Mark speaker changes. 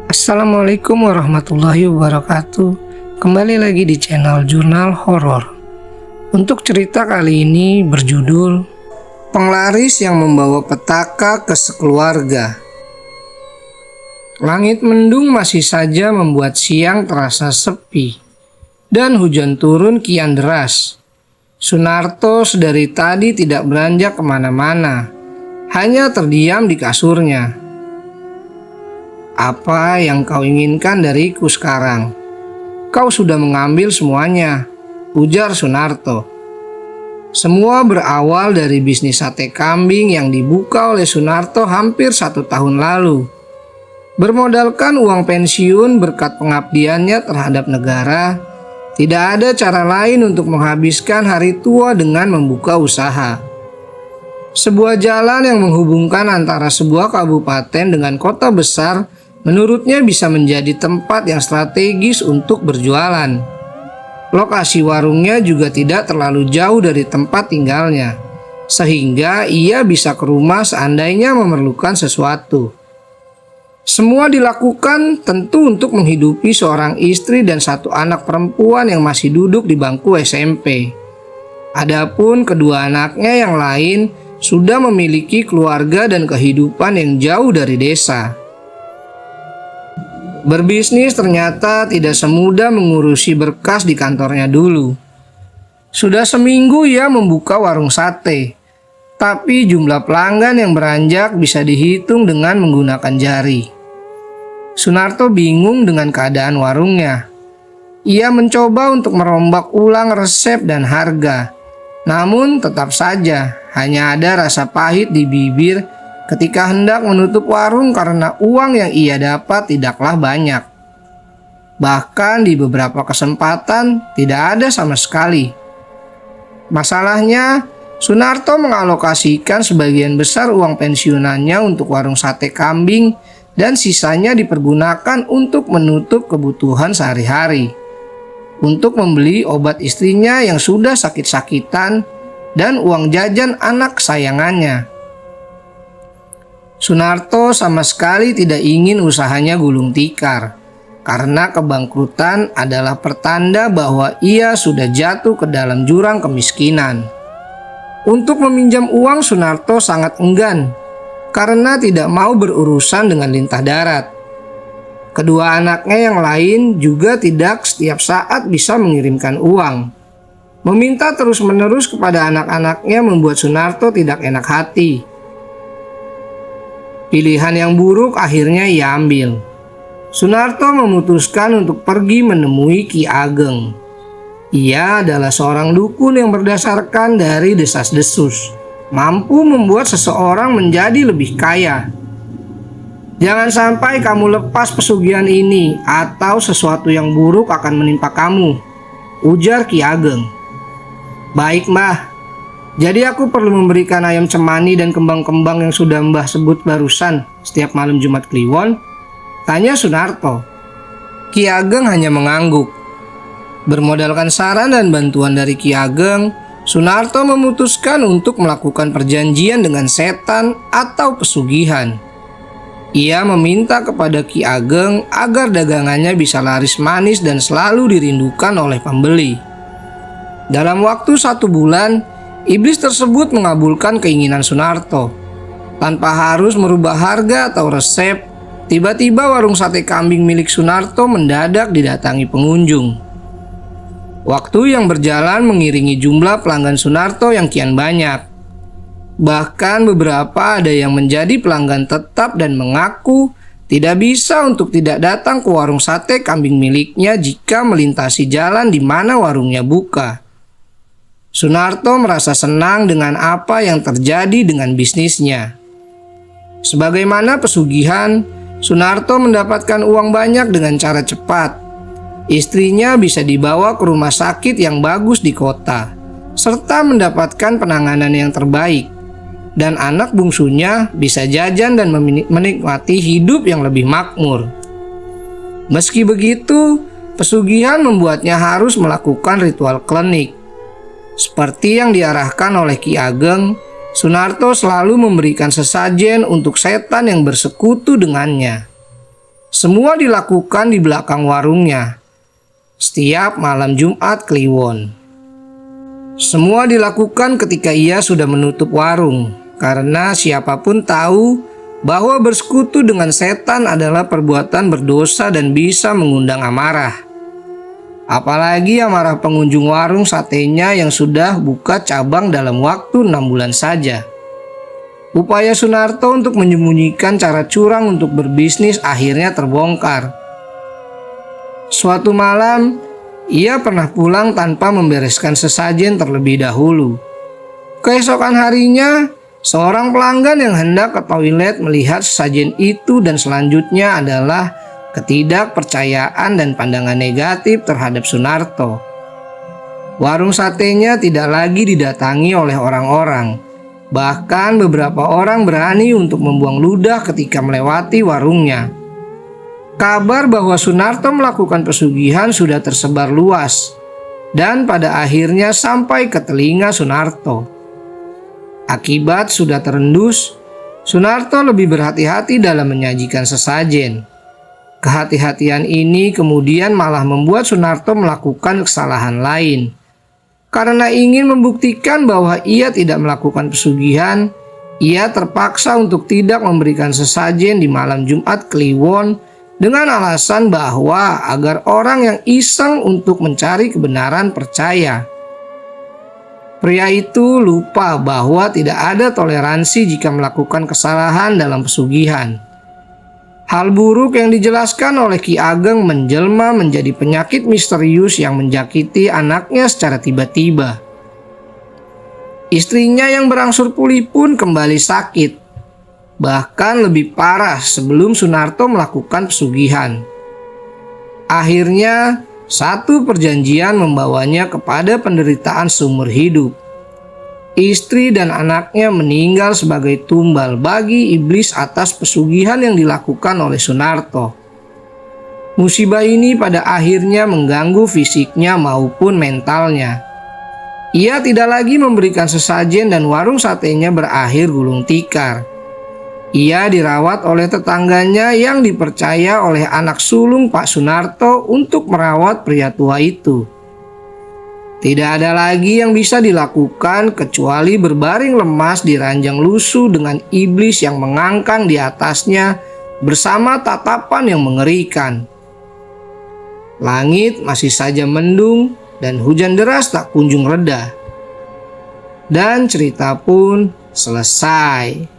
Speaker 1: Assalamualaikum warahmatullahi wabarakatuh. Kembali lagi di channel Jurnal Horor. Untuk cerita kali ini berjudul Penglaris yang Membawa Petaka ke Sekeluarga. Langit mendung masih saja membuat siang terasa sepi, dan hujan turun kian deras. Sunarto sedari tadi tidak beranjak kemana-mana, hanya terdiam di kasurnya. "Apa yang kau inginkan dariku sekarang? Kau sudah mengambil semuanya," ujar Sunarto. Semua berawal dari bisnis sate kambing yang dibuka oleh Sunarto hampir 1 tahun lalu. Bermodalkan uang pensiun berkat pengabdiannya terhadap negara, tidak ada cara lain untuk menghabiskan hari tua dengan membuka usaha. Sebuah jalan yang menghubungkan antara sebuah kabupaten dengan kota besar menurutnya bisa menjadi tempat yang strategis untuk berjualan. Lokasi warungnya juga tidak terlalu jauh dari tempat tinggalnya, sehingga ia bisa ke rumah seandainya memerlukan sesuatu. Semua dilakukan tentu untuk menghidupi seorang istri dan 1 anak perempuan yang masih duduk di bangku SMP. Adapun kedua anaknya yang lain sudah memiliki keluarga dan kehidupan yang jauh dari desa. Berbisnis ternyata tidak semudah mengurusi berkas di kantornya dulu. Sudah seminggu ia membuka warung sate, tapi jumlah pelanggan yang beranjak bisa dihitung dengan menggunakan jari. Sunarto bingung dengan keadaan warungnya. Ia mencoba untuk merombak ulang resep dan harga, namun tetap saja hanya ada rasa pahit di bibir ketika hendak menutup warung karena uang yang ia dapat tidaklah banyak. Bahkan di beberapa kesempatan tidak ada sama sekali. Masalahnya, Sunarto mengalokasikan sebagian besar uang pensiunannya untuk warung sate kambing dan sisanya dipergunakan untuk menutup kebutuhan sehari-hari, untuk membeli obat istrinya yang sudah sakit-sakitan dan uang jajan anak kesayangannya. Sunarto sama sekali tidak ingin usahanya gulung tikar, karena kebangkrutan adalah pertanda bahwa ia sudah jatuh ke dalam jurang kemiskinan. Untuk meminjam uang, Sunarto sangat enggan, karena tidak mau berurusan dengan lintah darat. Kedua anaknya yang lain juga tidak setiap saat bisa mengirimkan uang. Meminta terus-menerus kepada anak-anaknya membuat Sunarto tidak enak hati. Pilihan yang buruk akhirnya ia ambil. Sunarto memutuskan untuk pergi menemui Ki Ageng. Ia adalah seorang dukun yang berdasarkan dari desas-desus mampu membuat seseorang menjadi lebih kaya. "Jangan sampai kamu lepas pesugihan ini atau sesuatu yang buruk akan menimpa kamu," ujar Ki Ageng. "Baik, Mbah. Jadi aku perlu memberikan ayam cemani dan kembang-kembang yang sudah Mbah sebut barusan setiap malam Jumat Kliwon?" tanya Sunarto. Ki Ageng hanya mengangguk. Bermodalkan saran dan bantuan dari Ki Ageng, Sunarto memutuskan untuk melakukan perjanjian dengan setan atau pesugihan. Ia meminta kepada Ki Ageng agar dagangannya bisa laris manis dan selalu dirindukan oleh pembeli. Dalam waktu 1 bulan, iblis tersebut mengabulkan keinginan Sunarto. Tanpa harus merubah harga atau resep, tiba-tiba warung sate kambing milik Sunarto mendadak didatangi pengunjung. Waktu yang berjalan mengiringi jumlah pelanggan Sunarto yang kian banyak. Bahkan beberapa ada yang menjadi pelanggan tetap dan mengaku tidak bisa untuk tidak datang ke warung sate kambing miliknya jika melintasi jalan di mana warungnya buka. Sunarto merasa senang dengan apa yang terjadi dengan bisnisnya. Sebagaimana pesugihan, Sunarto mendapatkan uang banyak dengan cara cepat. Istrinya bisa dibawa ke rumah sakit yang bagus di kota, serta mendapatkan penanganan yang terbaik. Dan anak bungsunya bisa jajan dan menikmati hidup yang lebih makmur. Meski begitu, pesugihan membuatnya harus melakukan ritual klinik. Seperti yang diarahkan oleh Ki Ageng, Sunarto selalu memberikan sesajen untuk setan yang bersekutu dengannya. Semua dilakukan di belakang warungnya, setiap malam Jumat Kliwon. Semua dilakukan ketika ia sudah menutup warung, karena siapapun tahu bahwa bersekutu dengan setan adalah perbuatan berdosa dan bisa mengundang amarah. Apalagi amarah pengunjung warung satenya yang sudah buka cabang dalam waktu 6 bulan saja. Upaya Sunarto untuk menyembunyikan cara curang untuk berbisnis akhirnya terbongkar. Suatu malam, ia pernah pulang tanpa membereskan sesajen terlebih dahulu. Keesokan harinya, seorang pelanggan yang hendak ke toilet melihat sesajen itu dan selanjutnya adalah ketidakpercayaan dan pandangan negatif terhadap Sunarto. Warung satenya tidak lagi didatangi oleh orang-orang. Bahkan beberapa orang berani untuk membuang ludah ketika melewati warungnya. Kabar bahwa Sunarto melakukan pesugihan sudah tersebar luas dan pada akhirnya sampai ke telinga Sunarto. Akibat sudah terendus, Sunarto lebih berhati-hati dalam menyajikan sesajen. Kehati-hatian ini kemudian malah membuat Sunarto melakukan kesalahan lain. Karena ingin membuktikan bahwa ia tidak melakukan pesugihan, ia terpaksa untuk tidak memberikan sesajen di malam Jumat Kliwon dengan alasan bahwa agar orang yang iseng untuk mencari kebenaran percaya. Pria itu lupa bahwa tidak ada toleransi jika melakukan kesalahan dalam pesugihan. Hal buruk yang dijelaskan oleh Ki Ageng menjelma menjadi penyakit misterius yang menjakiti anaknya secara tiba-tiba. Istrinya yang berangsur pulih pun kembali sakit, bahkan lebih parah sebelum Sunarto melakukan pesugihan. Akhirnya, satu perjanjian membawanya kepada penderitaan seumur hidup. Istri dan anaknya meninggal sebagai tumbal bagi iblis atas pesugihan yang dilakukan oleh Sunarto. Musibah ini pada akhirnya mengganggu fisiknya maupun mentalnya. Ia tidak lagi memberikan sesajen dan warung satenya berakhir gulung tikar. Ia dirawat oleh tetangganya yang dipercaya oleh anak sulung Pak Sunarto untuk merawat pria tua itu. Tidak ada lagi yang bisa dilakukan kecuali berbaring lemas di ranjang lusuh dengan iblis yang mengangkang di atasnya bersama tatapan yang mengerikan. Langit masih saja mendung dan hujan deras tak kunjung reda. Dan cerita pun selesai.